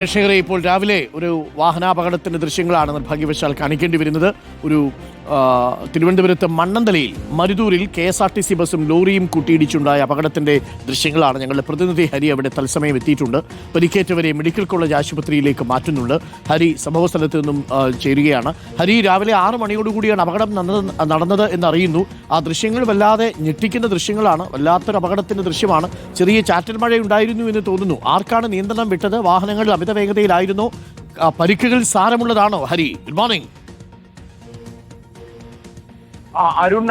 പ്രേക്ഷകരെ ഇപ്പോൾ രാവിലെ ഒരു വാഹനാപകടത്തിന്റെ ദൃശ്യങ്ങളാണ് നിർഭാഗ്യവശാൽ കാണിക്കേണ്ടി വരുന്നത്. ഒരു തിരുവനന്തപുരത്ത് മണ്ണന്തലയിൽ മരുതൂരിൽ KSRTC ബസ്സും ലോറിയും കൂട്ടിയിടിച്ചുണ്ടായ അപകടത്തിന്റെ ദൃശ്യങ്ങളാണ്. ഞങ്ങളുടെ പ്രതിനിധി ഹരി അവിടെ തത്സമയം എത്തിയിട്ടുണ്ട്. പരിക്കേറ്റവരെ മെഡിക്കൽ കോളേജ് ആശുപത്രിയിലേക്ക് മാറ്റുന്നുണ്ട്. ഹരി സംഭവസ്ഥലത്ത് നിന്നും ചേരുകയാണ്. ഹരി, രാവിലെ 6 മണിയോടുകൂടിയാണ് അപകടം നടന്നത് എന്നറിയുന്നു. ആ ദൃശ്യങ്ങൾ വല്ലാതെ ഞെട്ടിക്കുന്ന ദൃശ്യങ്ങളാണ്. വല്ലാത്തൊരു അപകടത്തിന്റെ ദൃശ്യമാണ്. ചെറിയ ചാറ്റൽ മഴ ഉണ്ടായിരുന്നു എന്ന് തോന്നുന്നു. ആർക്കാണ് നിയന്ത്രണം വിട്ടത്? വാഹനങ്ങൾ അമിത വേഗതയിലായിരുന്നു. പരിക്കുകൾ സാരമുള്ളതാണോ? Hari, good morning. അരുൺ,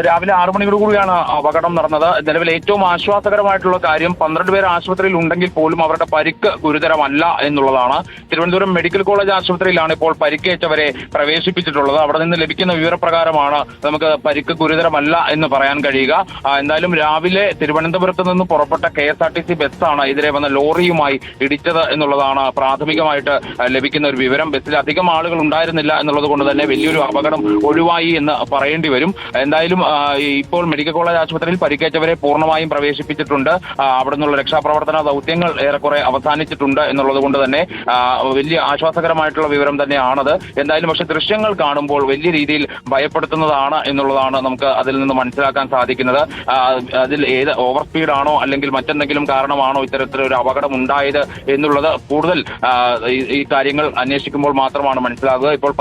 രാവിലെ 6 മണിയോടുകൂടിയാണ് അപകടം നടന്നത്. നിലവിൽ ഏറ്റവും ആശ്വാസകരമായിട്ടുള്ള കാര്യം 12 പേർ ആശുപത്രിയിൽ ഉണ്ടെങ്കിൽ പോലും അവരുടെ പരിക്ക് ഗുരുതരമല്ല എന്നുള്ളതാണ്. തിരുവനന്തപുരം മെഡിക്കൽ കോളേജ് ആശുപത്രിയിലാണ് ഇപ്പോൾ പരിക്കേറ്റവരെ പ്രവേശിപ്പിച്ചിട്ടുള്ളത്. അവിടെ നിന്ന് ലഭിക്കുന്ന വിവരപ്രകാരമാണ് നമുക്ക് പരിക്ക് ഗുരുതരമല്ല എന്ന് പറയാൻ കഴിയുക. എന്തായാലും രാവിലെ തിരുവനന്തപുരത്ത് നിന്ന് പുറപ്പെട്ട KSRTC ബസ്സാണ് എതിരെ വന്ന ലോറിയുമായി ഇടിച്ചത് എന്നുള്ളതാണ് പ്രാഥമികമായിട്ട് ലഭിക്കുന്ന ഒരു വിവരം. ബസ്സിൽ അധികം ആളുകൾ ഉണ്ടായിരുന്നില്ല എന്നുള്ളത് കൊണ്ട് തന്നെ വലിയൊരു അപകടം ഒഴിവായി എന്ന് പറയേണ്ടി വരും. എന്തായാലും ഇപ്പോൾ മെഡിക്കൽ കോളേജ് ആശുപത്രിയിൽ പരിക്കേറ്റവരെ പൂർണ്ണമായും പ്രവേശിപ്പിച്ചിട്ടുണ്ട്. അവിടെ നിന്നുള്ള രക്ഷാപ്രവർത്തന ദൗത്യങ്ങൾ ഏറെക്കുറെ അവസാനിച്ചിട്ടുണ്ട് എന്നുള്ളത് കൊണ്ട് തന്നെ വലിയ ആശ്വാസകരമായിട്ടുള്ള വിവരം തന്നെയാണത്. എന്തായാലും പക്ഷെ ദൃശ്യങ്ങൾ കാണുമ്പോൾ വലിയ രീതിയിൽ ഭയപ്പെടുത്തുന്നതാണ് എന്നുള്ളതാണ് നമുക്ക് അതിൽ നിന്ന് മനസ്സിലാക്കാൻ സാധിക്കുന്നത്. അതിൽ ഏത് ഓവർ സ്പീഡാണോ അല്ലെങ്കിൽ മറ്റെന്തെങ്കിലും കാരണമാണോ ഇത്തരത്തിലൊരു അപകടം ഉണ്ടായത് എന്നുള്ളത് കൂടുതൽ ഈ കാര്യങ്ങൾ അന്വേഷിക്കുമ്പോൾ മാത്രമാണ് മനസ്സിലാകുക. ഇപ്പോൾ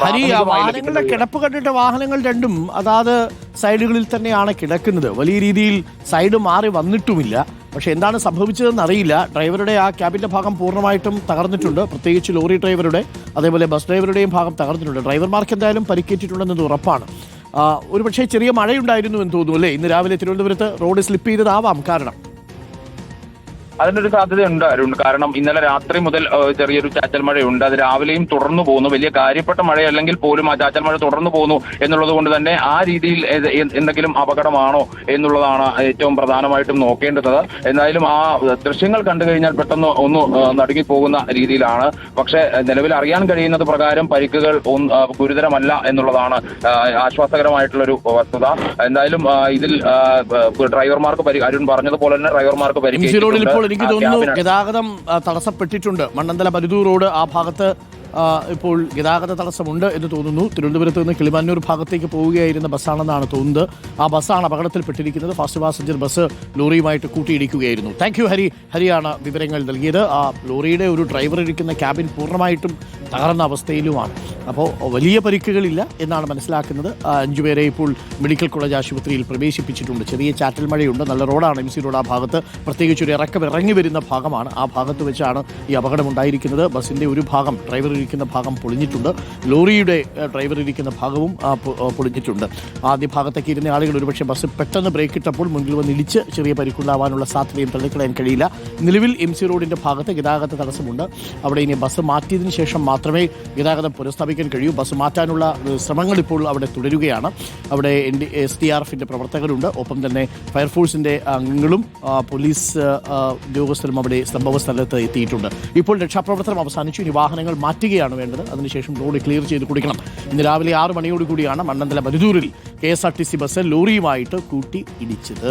വാഹനങ്ങളുടെ കിടപ്പ് കണ്ടിട്ട് വാഹനങ്ങൾ രണ്ടും അതാത് സൈഡുകളിൽ തന്നെയാണ് കിടക്കുന്നത്. വലിയ രീതിയിൽ സൈഡ് മാറി വന്നിട്ടുമില്ല. പക്ഷെ എന്താണ് സംഭവിച്ചതെന്ന് അറിയില്ല. ഡ്രൈവറുടെ ആ ക്യാബിന്റെ ഭാഗം പൂർണ്ണമായിട്ടും തകർന്നിട്ടുണ്ട്. പ്രത്യേകിച്ച് ലോറി ഡ്രൈവറുടെ, അതേപോലെ ബസ് ഡ്രൈവറുടെയും ഭാഗം തകർന്നിട്ടുണ്ട്. ഡ്രൈവർമാർക്ക് എന്തായാലും പരിക്കേറ്റിട്ടുണ്ടെന്നത് ഉറപ്പാണ്. ഒരുപക്ഷെ ചെറിയ മഴയുണ്ടായിരുന്നു എന്ന് തോന്നുന്നു അല്ലേ? ഇന്ന് രാവിലെ തിരുവനന്തപുരത്ത് റോഡ് സ്ലിപ്പ് ചെയ്തതാവാം കാരണം. അതിനൊരു സാധ്യതയുണ്ട് അരുൺ. കാരണം ഇന്നലെ രാത്രി മുതൽ ചെറിയൊരു ചാറ്റൽ മഴയുണ്ട്. അത് രാവിലെയും തുടർന്നു പോകുന്നു. വലിയ കാര്യപ്പെട്ട മഴയല്ലെങ്കിൽ പോലും ആ ചാറ്റൽ മഴ തുടർന്നു പോകുന്നു എന്നുള്ളത് കൊണ്ട് തന്നെ ആ രീതിയിൽ എന്തെങ്കിലും അപകടമാണോ എന്നുള്ളതാണ് ഏറ്റവും പ്രധാനമായിട്ടും നോക്കേണ്ടത്. എന്തായാലും ആ ദൃശ്യങ്ങൾ കണ്ടു കഴിഞ്ഞാൽ പെട്ടെന്ന് ഒന്ന് നടുങ്ങിപ്പോകുന്ന രീതിയിലാണ്. പക്ഷേ നിലവിൽ അറിയാൻ കഴിയുന്നത് പ്രകാരം പരിക്കുകൾ ഗുരുതരമല്ല എന്നുള്ളതാണ് ആശ്വാസകരമായിട്ടുള്ളൊരു വസ്തുത. എന്തായാലും ഇതിൽ ഡ്രൈവർമാർക്ക് അരുൺ പറഞ്ഞതുപോലെ തന്നെ ഡ്രൈവർമാർക്ക് പരിക്കേറ്റിട്ടുണ്ട്. എനിക്ക് തോന്നുന്നു ഗതാഗതം തടസ്സപ്പെട്ടിട്ടുണ്ട്. മണ്ണന്തല മരുതൂർ റോഡ് ആ ഭാഗത്ത് ഇപ്പോൾ ഗതാഗത തടസ്സമുണ്ട് എന്ന് തോന്നുന്നു. തിരുവനന്തപുരത്ത് നിന്ന് കിളിമാനൂർ ഭാഗത്തേക്ക് പോവുകയായിരുന്ന ബസ്സാണെന്നാണ് തോന്നുന്നത്. ആ ബസ്സാണ് അപകടത്തിൽപ്പെട്ടിരിക്കുന്നത്. ഫാസ്റ്റ് പാസഞ്ചർ ബസ് ലോറിയുമായിട്ട് കൂട്ടിയിടിക്കുകയായിരുന്നു. Thank you Hari. ഹരിയാണ് വിവരങ്ങൾ നൽകിയത്. ആ ലോറിയുടെ ഒരു ഡ്രൈവർ ഇരിക്കുന്ന ക്യാബിൻ പൂർണ്ണമായിട്ടും തകർന്ന അവസ്ഥയിലുമാണ്. അപ്പോൾ വലിയ പരിക്കുകളില്ല എന്നാണ് മനസ്സിലാക്കുന്നത്. 5 പേരെ ഇപ്പോൾ മെഡിക്കൽ കോളേജ് ആശുപത്രിയിൽ പ്രവേശിപ്പിച്ചിട്ടുണ്ട്. ചെറിയ ചാറ്റൽ മഴയുണ്ട്. നല്ല റോഡാണ് MC റോഡ്. ആ ഭാഗത്ത് പ്രത്യേകിച്ച് ഒരു ഇറങ്ങി വരുന്ന ഭാഗമാണ്. ആ ഭാഗത്ത് വെച്ചാണ് ഈ അപകടം ഉണ്ടായിരിക്കുന്നത്. ബസ്സിൻ്റെ ഒരു ഭാഗം, ഡ്രൈവർ ഇരിക്കുന്ന ഭാഗം പൊളിഞ്ഞിട്ടുണ്ട്. ലോറിയുടെ ഡ്രൈവർ ഇരിക്കുന്ന ഭാഗവും പൊളിഞ്ഞിട്ടുണ്ട്. ആദ്യ ഭാഗത്തേക്ക് ഇരുന്ന ആളുകൾ ഒരുപക്ഷെ ബസ് പെട്ടെന്ന് ബ്രേക്ക് ഇട്ടപ്പോൾ മുൻപിൽ വന്ന് ഇടിച്ച് ചെറിയ പരിക്കുണ്ടാവാനുള്ള സാധ്യതയും തള്ളിക്കളയാൻ കഴിയില്ല. നിലവിൽ MC റോഡിൻ്റെ ഭാഗത്ത് ഗതാഗത തടസ്സമുണ്ട്. അവിടെ ഇനി ബസ് മാറ്റിയതിന് ശേഷം മാത്രമേ ഗതാഗതം പുനഃസ്ഥാപിക്കാൻ കഴിയൂ. ബസ് മാറ്റാനുള്ള ശ്രമങ്ങൾ ഇപ്പോൾ അവിടെ തുടരുകയാണ്. അവിടെ SDRFിൻ്റെ പ്രവർത്തകരുണ്ട്. ഒപ്പം തന്നെ ഫയർഫോഴ്സിൻ്റെ അംഗങ്ങളും പോലീസ് ഉദ്യോഗസ്ഥരും അവിടെ സംഭവ സ്ഥലത്ത് എത്തിയിട്ടുണ്ട്. ഇപ്പോൾ രക്ഷാപ്രവർത്തനം അവസാനിച്ചു. ഇനി വാഹനങ്ങൾ മാറ്റുകയാണ് വേണ്ടത്. അതിനുശേഷം റോഡ് ക്ലിയർ ചെയ്ത് കൊടുക്കണം. ഇന്ന് രാവിലെ 6 മണിയോടുകൂടിയാണ് മണ്ണന്തല മരുതൂരിൽ KSRTC ബസ് ലോറിയുമായിട്ട് കൂട്ടി ഇടിച്ചത്.